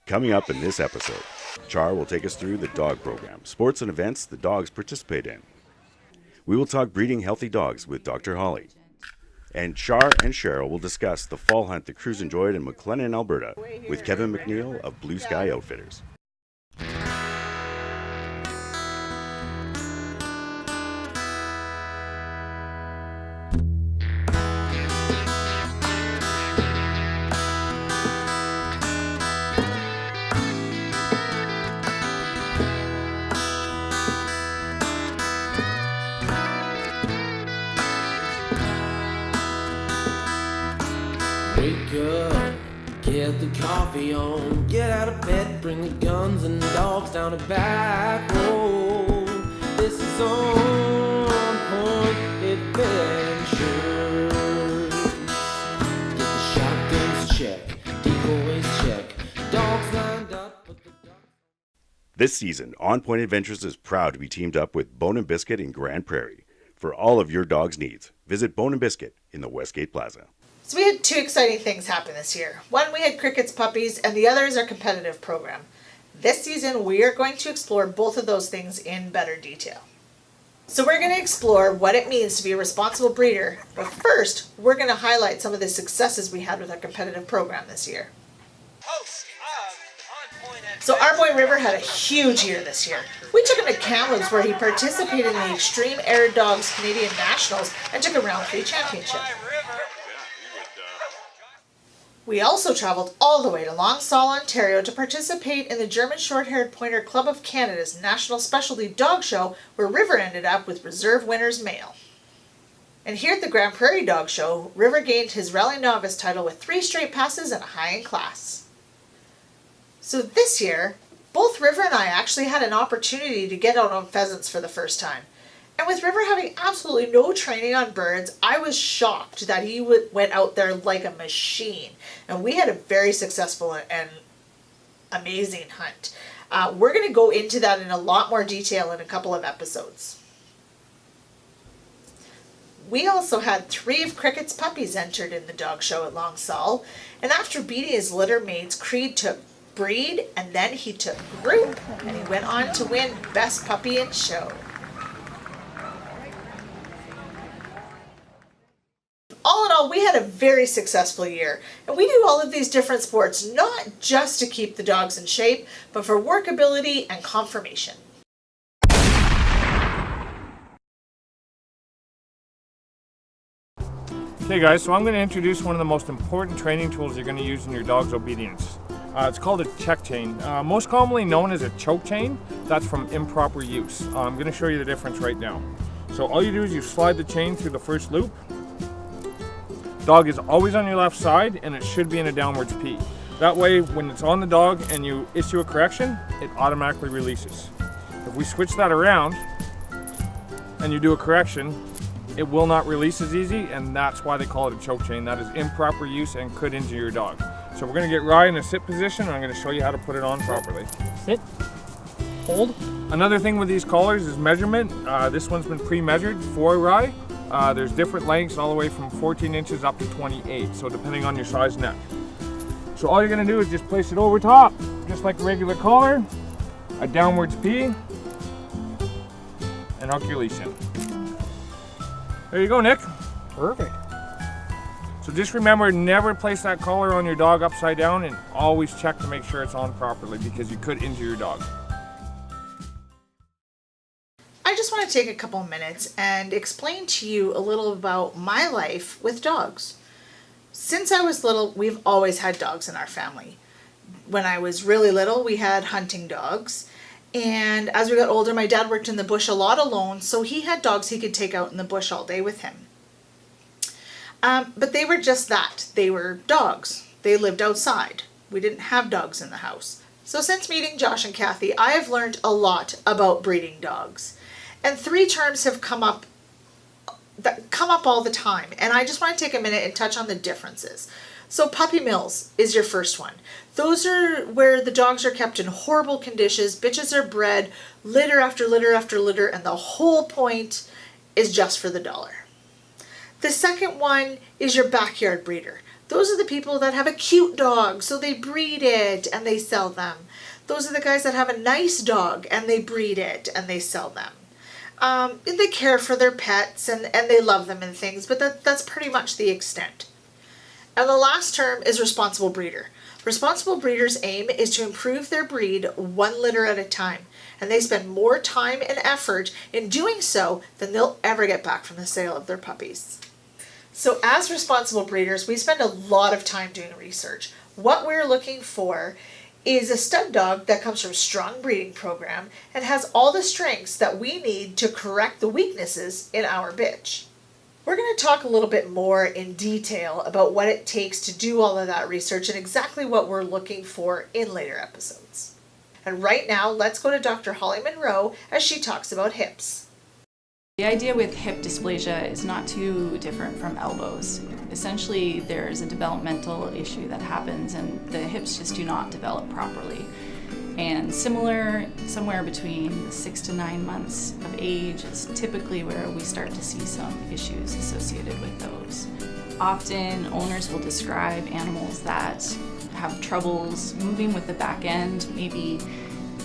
Coming up in this episode, Char will take us through the dog program, sports and events the dogs participate in. We will talk breeding healthy dogs with Dr. Holly. And Char and Cheryl will discuss the fall hunt the crews enjoyed in McLennan, Alberta, with Kevin McNeil of Blue Sky Outfitters. Wake up, get the coffee on, get out of bed, bring the guns and dogs down the back road. This is On Point Adventures. Get the shotguns check, decoys check, dogs lined up. This season, On Point Adventures is proud to be teamed up with Bone & Biscuit in Grand Prairie. For all of your dog's needs, visit Bone & Biscuit in the Westgate Plaza. So we had two exciting things happen this year. One, we had Cricket's Puppies, and the other is our competitive program. This season, we are going to explore both of those things in better detail. So we're going to explore what it means to be a responsible breeder, but first, we're going to highlight some of the successes we had with our competitive program this year. So our boy River had a huge year this year. We took him to Kamloops where he participated in the Extreme Air Dogs Canadian Nationals and took a round 3 championship. We also traveled all the way to Longsall, Ontario to participate in the German Short-Haired Pointer Club of Canada's National Specialty Dog Show, where River ended up with Reserve Winners Male. And here at the Grand Prairie Dog Show, River gained his Rally Novice title with 3 straight passes and a high in class. So this year, both River and I actually had an opportunity to get out on pheasants for the first time. And with River having absolutely no training on birds, I was shocked that he went out there like a machine. And we had a very successful and amazing hunt. We're going to go into that in a lot more detail in a couple of episodes. We also had 3 of Cricket's puppies entered in the dog show at Longsall. And after beating his litter mates, Creed took breed and then he took group. And he went on to win Best Puppy in Show. All in all, we had a very successful year, and we do all of these different sports not just to keep the dogs in shape, but for workability and conformation. Okay guys, so I'm going to introduce one of the most important training tools you're going to use in your dog's obedience. It's called a check chain, most commonly known as a choke chain. That's from improper use. I'm going to show you the difference right now. So all you do is you slide the chain through the first loop. Dog is always on your left side and it should be in a downwards P. That way when it's on the dog and you issue a correction, it automatically releases. If we switch that around and you do a correction, it will not release as easy, and that's why they call it a choke chain. That is improper use and could injure your dog. So we're going to get Rye in a sit position and I'm going to show you how to put it on properly. Sit, hold. Another thing with these collars is measurement. This one's been pre-measured for Rye. There's different lengths all the way from 14 inches up to 28, so depending on your size neck. So all you're going to do is just place it over top, just like a regular collar, a downwards P, and hook your leash in. There you go, Nick. Perfect. So just remember, never place that collar on your dog upside down, and always check to make sure it's on properly because you could injure your dog. I just want to take a couple minutes and explain to you a little about my life with dogs. Since I was little, we've always had dogs in our family. When I was really little, we had hunting dogs. And as we got older, my dad worked in the bush a lot alone, so he had dogs he could take out in the bush all day with him. But they were just that. They were dogs. They lived outside. We didn't have dogs in the house. So since meeting Josh and Kathy, I have learned a lot about breeding dogs. And 3 terms have come up all the time. And I just want to take a minute and touch on the differences. So puppy mills is your first one. Those are where the dogs are kept in horrible conditions, bitches are bred, litter after litter after litter, and the whole point is just for the dollar. The second one is your backyard breeder. Those are the people that have a cute dog, so they breed it and they sell them. Those are the guys that have a nice dog and they breed it and they sell them. They care for their pets and they love them and things, but that's pretty much the extent. And the last term is responsible breeder. Responsible breeders' aim is to improve their breed 1 litter at a time, and they spend more time and effort in doing so than they'll ever get back from the sale of their puppies. So as responsible breeders, we spend a lot of time doing research. What we're looking for is a stud dog that comes from a strong breeding program and has all the strengths that we need to correct the weaknesses in our bitch. We're going to talk a little bit more in detail about what it takes to do all of that research and exactly what we're looking for in later episodes. And right now, let's go to Dr. Holly Monroe as she talks about hips. The idea with hip dysplasia is not too different from elbows. Essentially, there's a developmental issue that happens and the hips just do not develop properly. And somewhere between 6 to 9 months of age is typically where we start to see some issues associated with those. Often owners will describe animals that have troubles moving with the back end. Maybe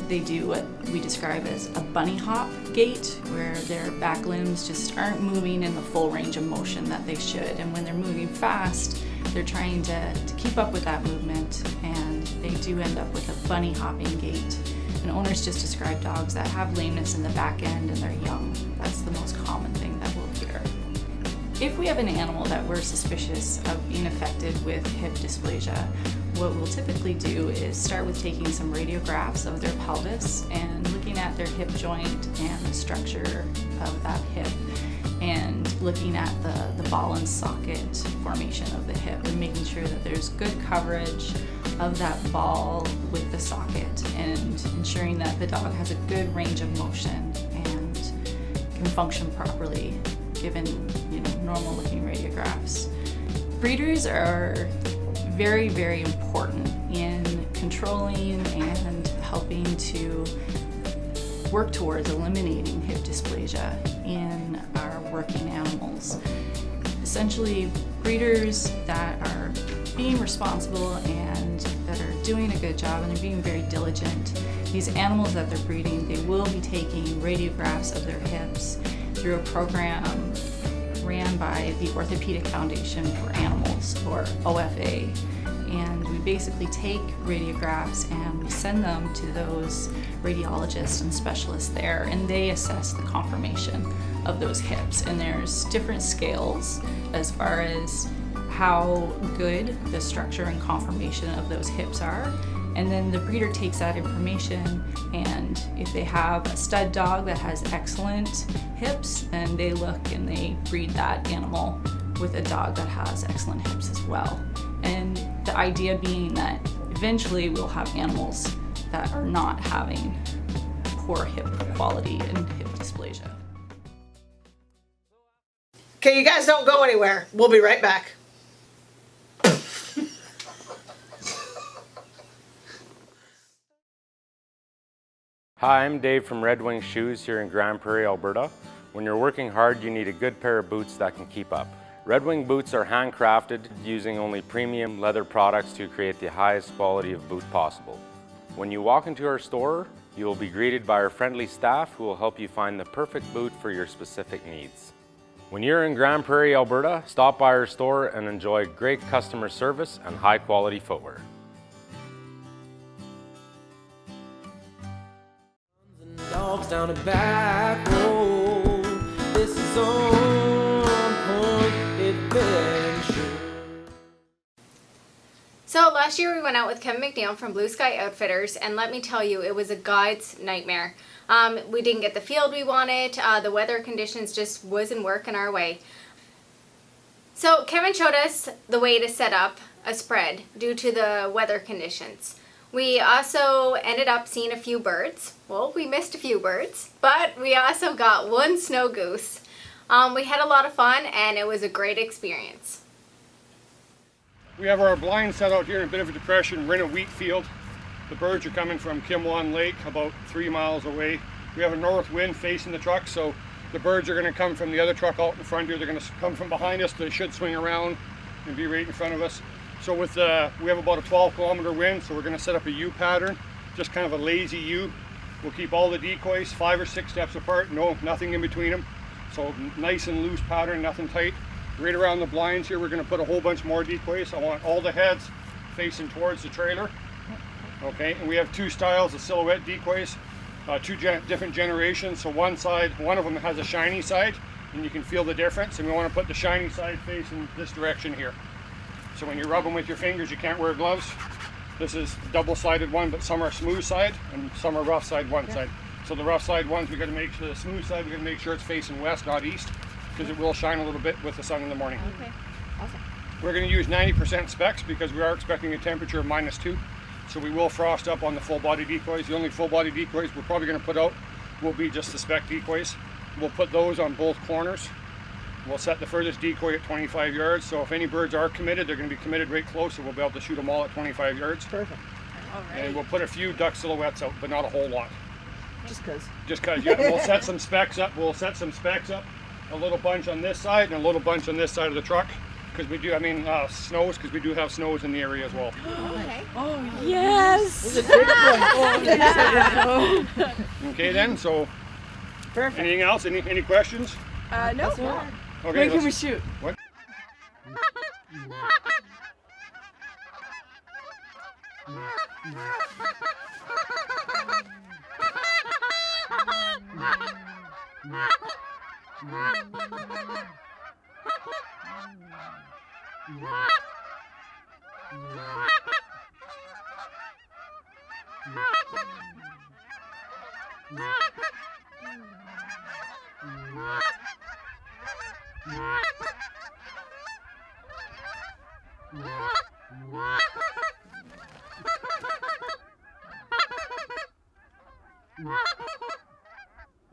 they do what we describe as a bunny hop gait, where their back limbs just aren't moving in the full range of motion that they should. And when they're moving fast, they're trying to keep up with that movement, and they do end up with a bunny hopping gait. And owners just describe dogs that have lameness in the back end and they're young. That's the most common thing that we'll hear. If we have an animal that we're suspicious of being affected with hip dysplasia, what we'll typically do is start with taking some radiographs of their pelvis and looking at their hip joint and the structure of that hip, and looking at the ball and socket formation of the hip and making sure that there's good coverage of that ball with the socket, and ensuring that the dog has a good range of motion and can function properly given normal looking radiographs. Breeders are very, very important in controlling and helping to work towards eliminating hip dysplasia in our working animals. Essentially, breeders that are being responsible and that are doing a good job and they're being very diligent, these animals that they're breeding, they will be taking radiographs of their hips through a program ran by the Orthopedic Foundation for Animals, or OFA. And we basically take radiographs and we send them to those radiologists and specialists there, and they assess the conformation of those hips. And there's different scales as far as how good the structure and conformation of those hips are. And then the breeder takes that information, and if they have a stud dog that has excellent hips, then they look and they breed that animal with a dog that has excellent hips as well. And the idea being that eventually we'll have animals that are not having poor hip quality and hip dysplasia. Okay, you guys don't go anywhere. We'll be right back. Hi, I'm Dave from Red Wing Shoes here in Grand Prairie, Alberta. When you're working hard, you need a good pair of boots that can keep up. Red Wing boots are handcrafted using only premium leather products to create the highest quality of boot possible. When you walk into our store, you will be greeted by our friendly staff who will help you find the perfect boot for your specific needs. When you're in Grand Prairie, Alberta, stop by our store and enjoy great customer service and high quality footwear. Dogs down a back road. This is On Point Adventure. So last year we went out with Kevin McNeil from Blue Sky Outfitters, and let me tell you, it was a guide's nightmare. We didn't get the field we wanted. The weather conditions just wasn't working our way. So Kevin showed us the way to set up a spread due to the weather conditions. We also ended up seeing a few birds. Well, we missed a few birds, but we also got one snow goose. We had a lot of fun, and it was a great experience. We have our blind set out here in a bit of a depression. We're in a wheat field. The birds are coming from Kimwan Lake, about 3 miles away. We have a north wind facing the truck, so the birds are going to come from the other truck out in front here. They're going to come from behind us. They should swing around and be right in front of us. So with we have about a 12-kilometer wind, so we're going to set up a U pattern, just kind of a lazy U. We'll keep all the decoys 5 or 6 steps apart, nothing in between them. So nice and loose pattern, nothing tight. Right around the blinds here, we're going to put a whole bunch more decoys. I want all the heads facing towards the trailer. Okay, and we have 2 styles of silhouette decoys, 2 different generations. So one of them has a shiny side, and you can feel the difference. And we want to put the shiny side facing this direction here. So when you rub them with your fingers, you can't wear gloves. This is double-sided one, but some are smooth side and some are rough side one side. So the rough side ones, we got to make sure the smooth side, we got to make sure it's facing west, not east, because it will shine a little bit with the sun in the morning. Okay, awesome. We're going to use 90% specs because we are expecting a temperature of -2. So we will frost up on the full body decoys. The only full body decoys we're probably going to put out will be just the spec decoys. We'll put those on both corners. We'll set the furthest decoy at 25 yards. So if any birds are committed, they're going to be committed right close, so we'll be able to shoot them all at 25 yards. Perfect. And we'll put a few duck silhouettes out, but not a whole lot. Just cause. Just because, yeah. We'll set some specs up. We'll set some specs up. A little bunch on this side and a little bunch on this side of the truck. Because we do, snows, because we do have snows in the area as well. Okay. Oh, yes! Okay then, so Perfect. anything else? Any questions? No. Okay, When can we shoot? What?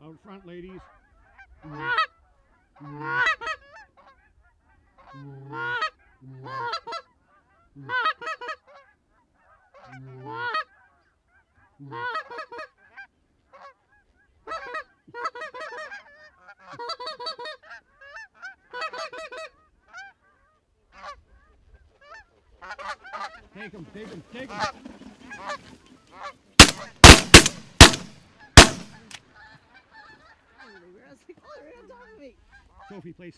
Out front, ladies. Take him, take him, take him. Sophie, please.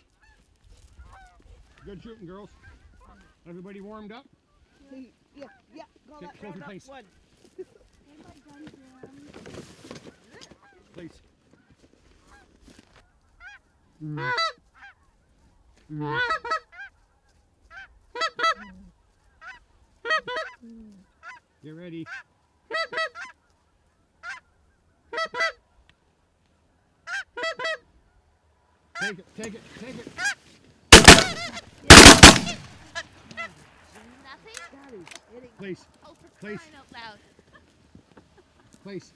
Good shooting, girls. Everybody warmed up? Yeah. Go Okay, Sophie, please. Please. Get ready. Take it, take it, take it. Nothing? Please, Oh, for please, crying out loud. please.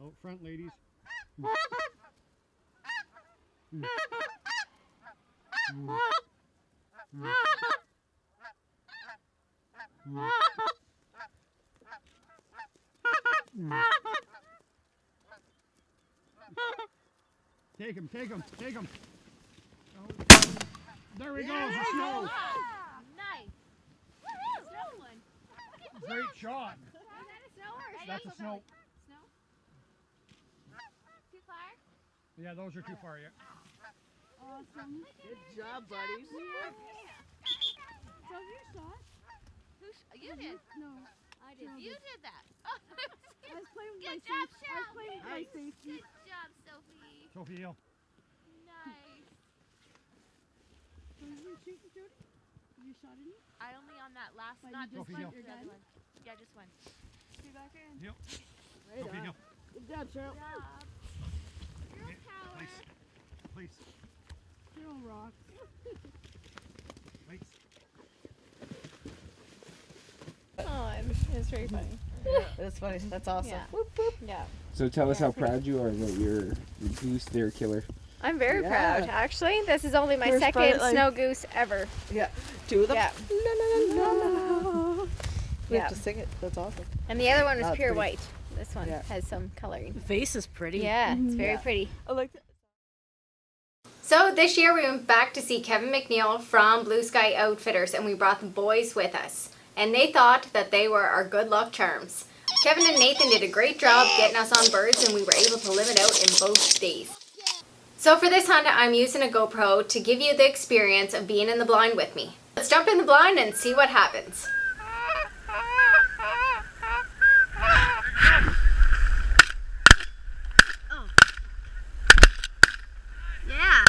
Out front, ladies. Take him, take him, take him. Oh. There we go, the snow. Nice. Snow one. Great shot. Is that a snow or That's a snow. Snow? Too far? Yeah, those are too far, yeah. Awesome. Good job, buddies. So you shot? You did? No, I did. You did that. I was playing with Good my job, safety. I was Cheryl. playing with my safety. Good job, Sophie. Sophie Hill. Nice. So you shoot, Jody? You shot any? I only on that last, But not you this just one, shot your the other gun? one. Yeah, just one. Stay back in. Yep. Right on. Good job, Cheryl. Place. Cheryl rocks. Oh, it's very funny. That's funny. That's awesome. Yeah. Whoop, whoop. Yeah. So tell us how proud you are about your goose there, Killer. I'm very Yeah. proud. Actually, this is only my First second pilot line. snow goose ever. Yeah. Two of them. Yeah. La, la, la, la, la. We Yeah. have to sing it. That's awesome. And the other one was That's pure pretty. white. This one Yeah. has some coloring. The face is pretty. Yeah, it's very Yeah. pretty. I like that. So this year we went back to see Kevin McNeil from Blue Sky Outfitters, and we brought the boys with us. And they thought that they were our good luck charms. Kevin and Nathan did a great job getting us on birds, and we were able to live it out in both days. So for this hunt, I'm using a GoPro to give you the experience of being in the blind with me. Let's jump in the blind and see what happens. Yeah.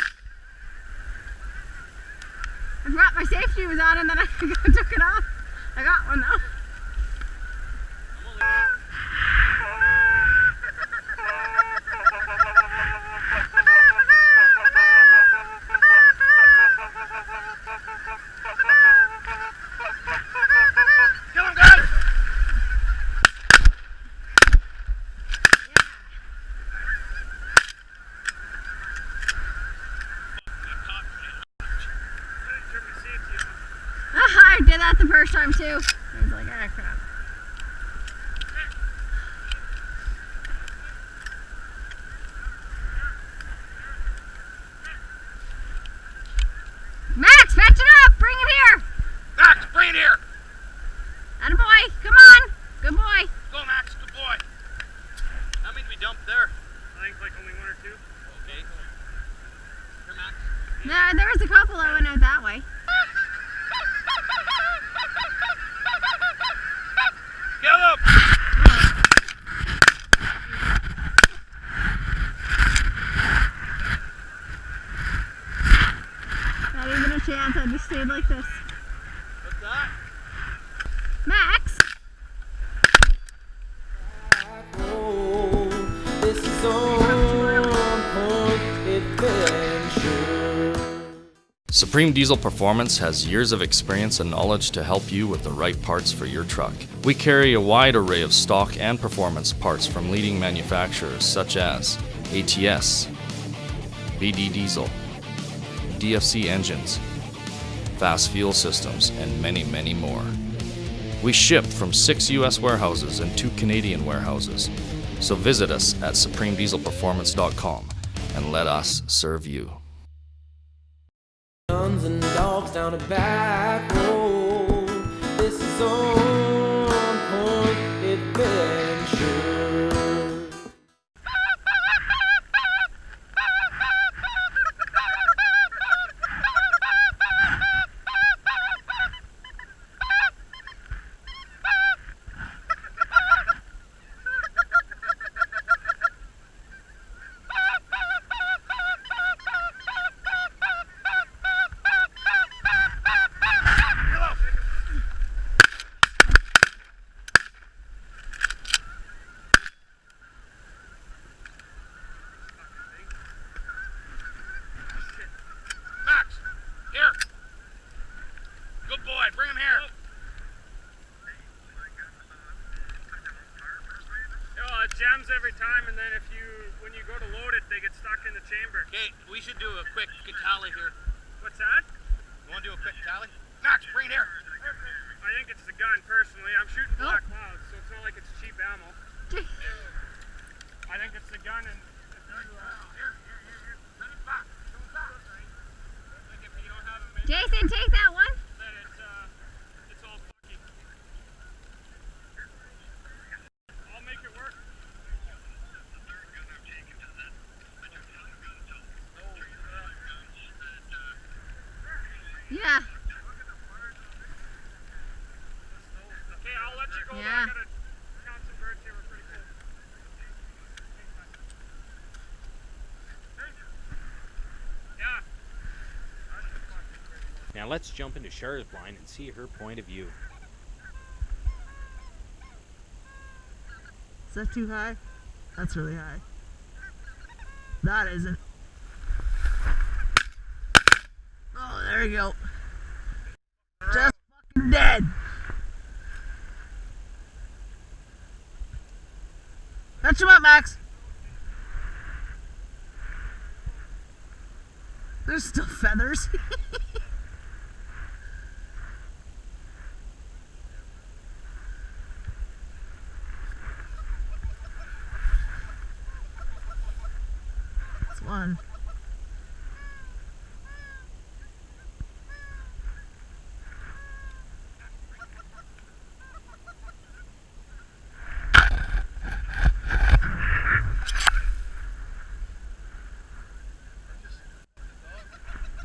I forgot my safety was on and then I took it off. I got one though. I did that the first time too. I was like, ah, crap. Max, fetch it up! Bring it here! Max, bring it here! Attaboy, come on! Good boy. Go, Max, good boy. How many did we dump there? I think like only one or two. Okay. Here, Max. There was a couple that went out that way. Get up! Not even a chance, I just stayed like this. What's that? Max! This is on point adventure. Supreme Diesel Performance has years of experience and knowledge to help you with the right parts for your truck. We carry a wide array of stock and performance parts from leading manufacturers such as ATS, BD Diesel, DFC engines, fast fuel systems, and many, many more. We ship from 6 U.S. warehouses and 2 Canadian warehouses. So visit us at supremedieselperformance.com and let us serve you. Guns and dogs down a back road. This is on point adventure. Max, here. Good boy, bring him here. It jams every time, and then when you go to load it, they get stuck in the chamber. Okay, we should do a quick tally here. What's that? You want to do a quick tally? Max, bring it here. I think it's the gun, personally. I'm shooting black clouds, so it's not like it's cheap ammo. I think it's the gun, and Jason, take that one. then it's all fucky. I'll make it work. Yeah. Okay, I'll let you go. Yeah. I gotta count some birds here. We're pretty cool. Yeah. Now let's jump into Cher's blind and see her point of view. that too high? That's really high. That isn't. Oh, there you go. Just fucking dead. Catch him up, Max. There's still feathers. That's one.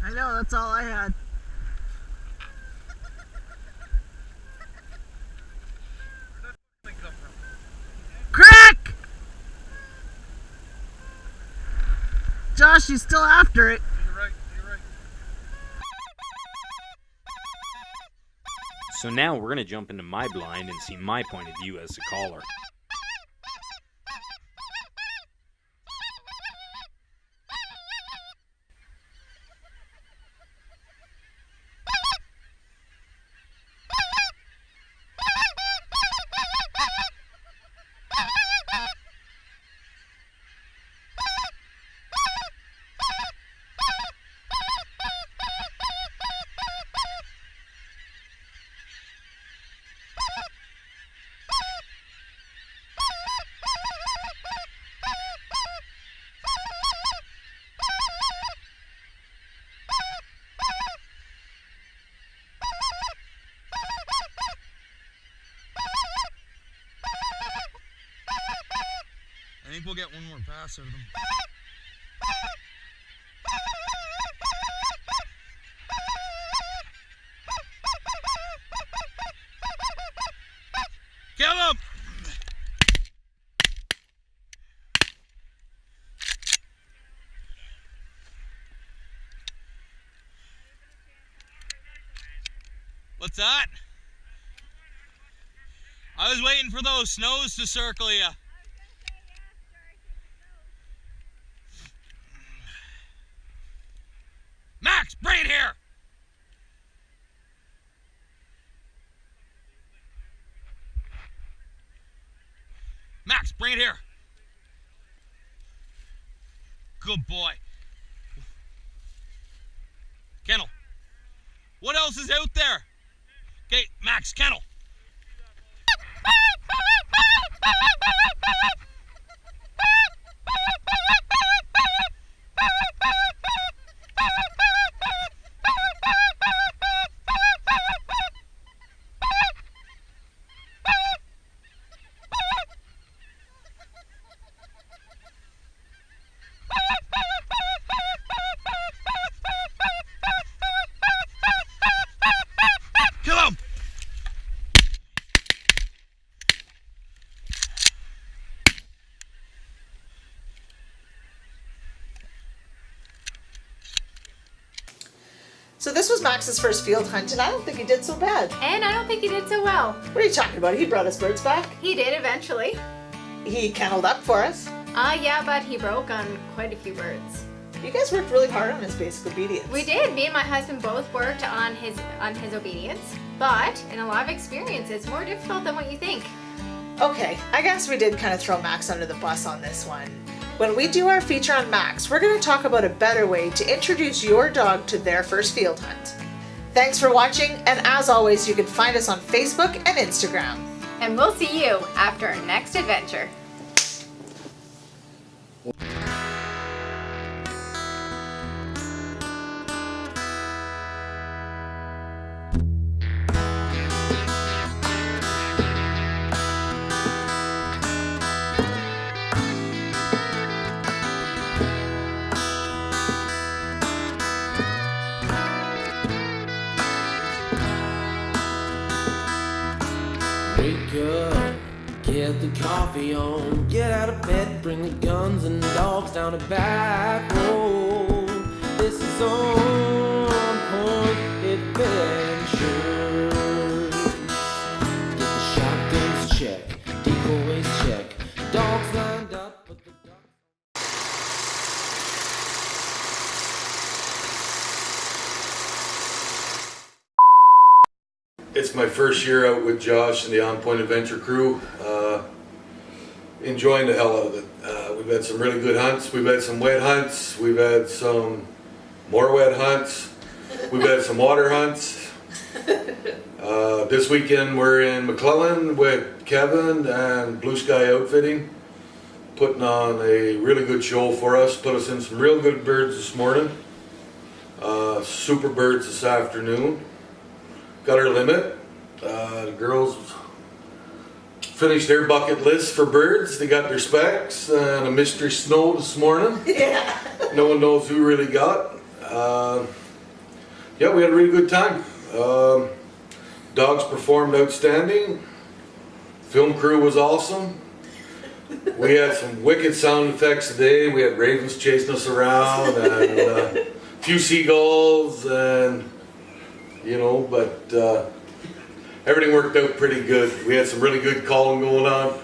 I know, that's all I had. Crack! Josh, you still after it. So now we're gonna jump into my blind and see my point of view as a caller. I think we'll get one more pass out of them. Kill him! What's that? I was waiting for those snows to circle you. Max, bring it here! Max, bring it here! Good boy. Kennel. What else is out there? Okay, Max, kennel. Kill him! So this was Max's first field hunt, and I don't think he did so bad. And I don't think he did so well. What are you talking about? He brought us birds back. He did eventually. He kenneled up for us. Yeah, but he broke on quite a few birds. You guys worked really hard on his basic obedience. We did. Me and my husband both worked on his obedience, but in a lot of experience, it's more difficult than what you think. Okay, I guess we did kind of throw Max under the bus on this one. When we do our feature on Max, we're going to talk about a better way to introduce your dog to their first field hunt. Thanks for watching, and as always, you can find us on Facebook and Instagram. And we'll see you after our next adventure. Wake up, get the coffee on, get out of bed, bring the guns and dogs down the back road. This is On Point Adventures. Get the shotguns check, decoys check, It's my first year out with Josh and the On Point Adventure crew. Enjoying the hell out of it. We've had some really good hunts. We've had some wet hunts. We've had some more wet hunts. We've had some water hunts. This weekend we're in McClellan with Kevin and Blue Sky Outfitting, putting on a really good show for us. Put us in some real good birds this morning. Super birds this afternoon. Got our limit. The girls finished their bucket list for birds. They got their specs and a mystery snow this morning. Yeah. No one knows who really got. Yeah, we had a really good time. Dogs performed outstanding. Film crew was awesome. We had some wicked sound effects today. We had ravens chasing us around and a few seagulls, and but everything worked out pretty good. We had some really good calling going on.